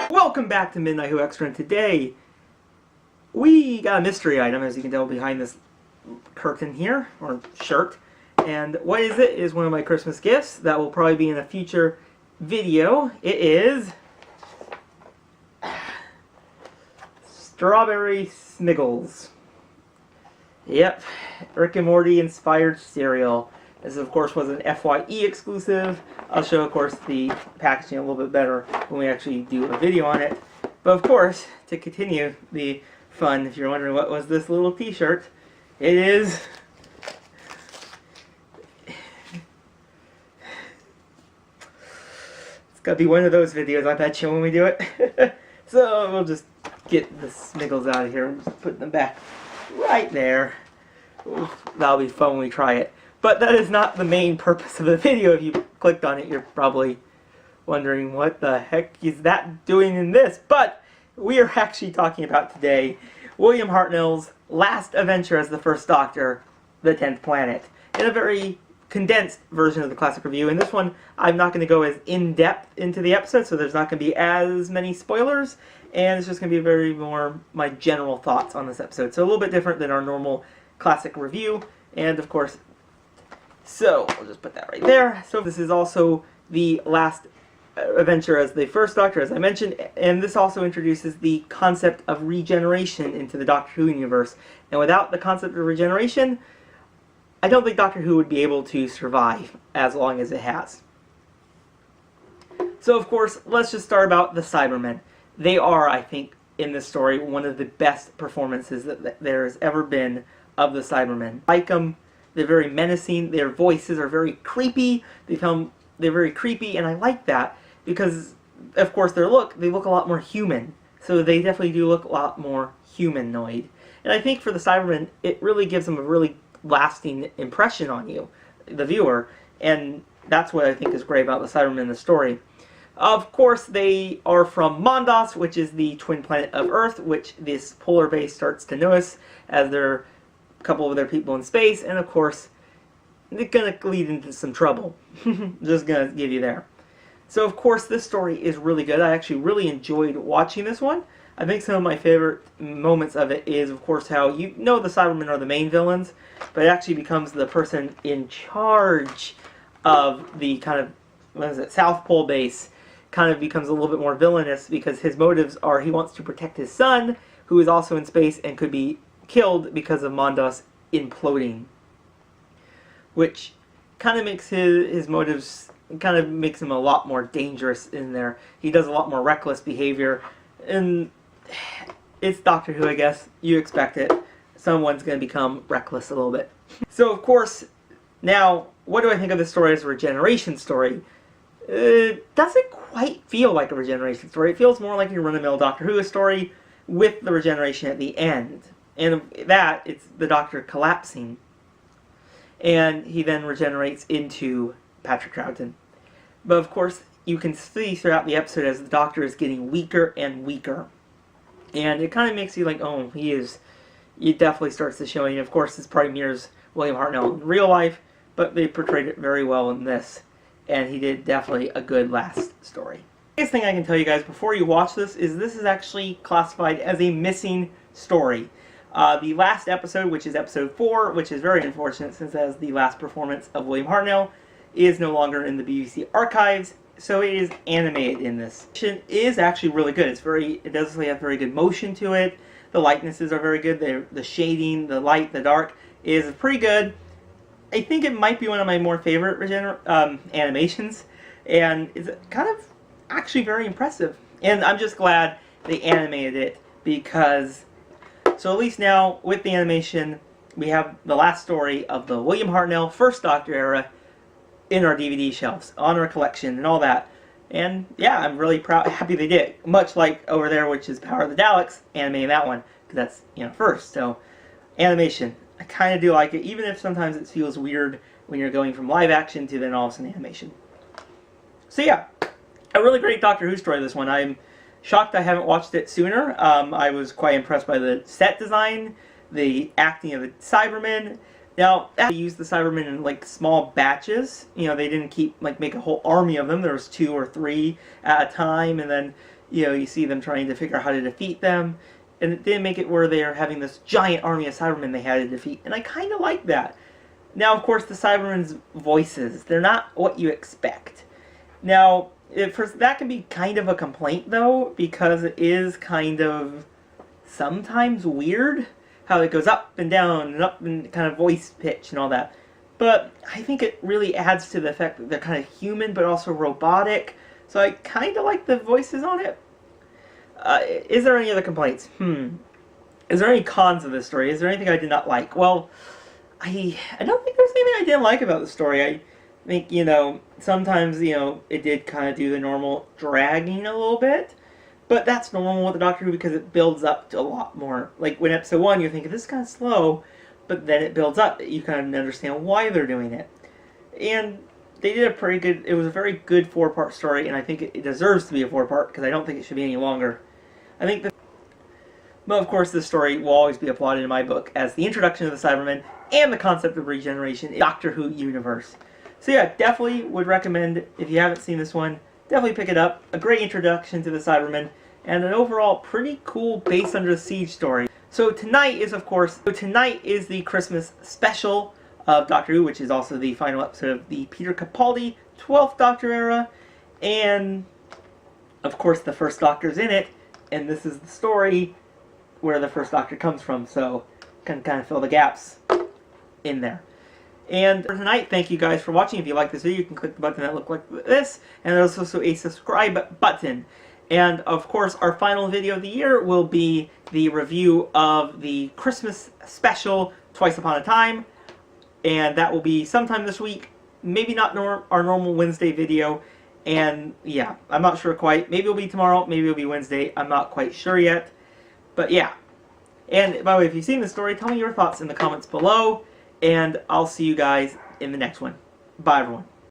Welcome back to Midnight Who Extra, and today we got a mystery item, as you can tell behind this curtain here, or shirt. And what is it? It is one of my Christmas gifts that will probably be in a future video. It is Strawberry Sniggles. Yep, Rick and Morty inspired cereal. This, of course, was an FYE exclusive. I'll show, of course, the packaging a little bit better when we actually do a video on it. But, of course, to continue the fun, if you're wondering what was this little t-shirt, it is... It's gotta be one of those videos, I bet you, when we do it. So, we'll just get the Sniggles out of here and just put them back right there. Oof, that'll be fun when we try it. But that is not the main purpose of the video. If you clicked on it, you're probably wondering what the heck is that doing in this. But we are actually talking about today William Hartnell's last adventure as the First Doctor, the 10th Planet, in a very condensed version of the classic review. In this one, I'm not going to go as in-depth into the episode, so there's not going to be as many spoilers, and it's just going to be very more my general thoughts on this episode. So a little bit different than our normal classic review, and of course, so we'll just put that right there. So this is also the last adventure as the First Doctor, as I mentioned, and this also introduces the concept of regeneration into the Doctor Who universe. And without the concept of regeneration, I don't think Doctor Who would be able to survive as long as it has. So of course, let's just start about the Cybermen. They are, I think, in this story, one of the best performances that there has ever been of the Cybermen. I like them. They're very menacing. Their voices are very creepy. They're very creepy, and I like that because, of course, they look a lot more human. So they definitely do look a lot more humanoid. And I think for the Cybermen, it really gives them a really lasting impression on you, the viewer. And that's what I think is great about the Cybermen in the story. Of course, they are from Mondos, which is the twin planet of Earth, which this polar base starts to notice as they're couple of their people in space, and of course they're gonna lead into some trouble. Just gonna give you there. So of course this story is really good. I actually really enjoyed watching this one. I think some of my favorite moments of it is, of course, how the Cybermen are the main villains, but it actually becomes the person in charge of the kind of South Pole base kind of becomes a little bit more villainous because his motives are he wants to protect his son, who is also in space and could be killed because of Mondos imploding, which kind of makes his motives, kind of makes him a lot more dangerous in there. He does a lot more reckless behavior, and it's Doctor Who, I guess. You expect it. Someone's going to become reckless a little bit. So, of course, now, what do I think of this story as a regeneration story? It doesn't quite feel like a regeneration story. It feels more like a run-of-the-mill Doctor Who story with the regeneration at the end. And that, it's the Doctor collapsing. And he then regenerates into Patrick Troughton. But of course, you can see throughout the episode as the Doctor is getting weaker and weaker. And it kind of makes you like, oh, it definitely starts to show. And of course, this probably mirrors William Hartnell in real life, but they portrayed it very well in this. And he did definitely a good last story. The biggest thing I can tell you guys before you watch this is actually classified as a missing story. The last episode, which is episode 4, which is very unfortunate since that is the last performance of William Hartnell, is no longer in the BBC archives, so it is animated in this. It is actually really good. It does have very good motion to it. The likenesses are very good. The shading, the light, the dark is pretty good. I think it might be one of my more favorite animations, and it's kind of actually very impressive. And I'm just glad they animated it because... So at least now, with the animation, we have the last story of the William Hartnell First Doctor era in our DVD shelves, on our collection, and all that. And yeah, I'm really happy they did. Much like over there, which is Power of the Daleks, animating that one, because that's, first. So, animation. I kind of do like it, even if sometimes it feels weird when you're going from live action to then all of a sudden animation. So yeah, a really great Doctor Who story, this one. I'm shocked I haven't watched it sooner. I was quite impressed by the set design, the acting of the Cybermen, Now, they used the Cybermen in like small batches. You know, they didn't make a whole army of them. There was 2 or 3 at a time, and then, you know, you see them trying to figure out how to defeat them. And it didn't make it where they are having this giant army of Cybermen they had to defeat. And I kind of like that. Now, of course, the Cybermen's voices, they're not what you expect. Now, that can be kind of a complaint, though, because it is kind of sometimes weird how it goes up and down and up and kind of voice pitch and all that. But I think it really adds to the fact that they're kind of human but also robotic. So I kind of like the voices on it. Is there any other complaints? Is there any cons of this story? Is there anything I did not like? Well, I don't think there's anything I didn't like about the story. I think, you know, sometimes, you know, it did kind of do the normal dragging a little bit. But that's normal with the Doctor Who because it builds up to a lot more. Like, when episode 1, you're thinking, this is kind of slow, but then it builds up. You kind of understand why they're doing it. And they did a pretty good, it was a very good 4-part story, and I think it deserves to be a 4-part, because I don't think it should be any longer. I think but of course, this story will always be applauded in my book as the introduction of the Cybermen and the concept of regeneration in the Doctor Who universe. So yeah, definitely would recommend, if you haven't seen this one, definitely pick it up. A great introduction to the Cybermen, and an overall pretty cool Base Under Siege story. So tonight is the Christmas special of Doctor Who, which is also the final episode of the Peter Capaldi 12th Doctor era, and of course the First Doctor's in it, and this is the story where the First Doctor comes from, so can kind of fill the gaps in there. And for tonight, thank you guys for watching. If you like this video, you can click the button that looks like this, and there's also a subscribe button. And of course, our final video of the year will be the review of the Christmas special, Twice Upon a Time, and that will be sometime this week. Maybe not our normal Wednesday video, and yeah, I'm not sure quite. Maybe it'll be tomorrow, maybe it'll be Wednesday. I'm not quite sure yet, but yeah. And by the way, if you've seen this story, tell me your thoughts in the comments below, and I'll see you guys in the next one. Bye, everyone.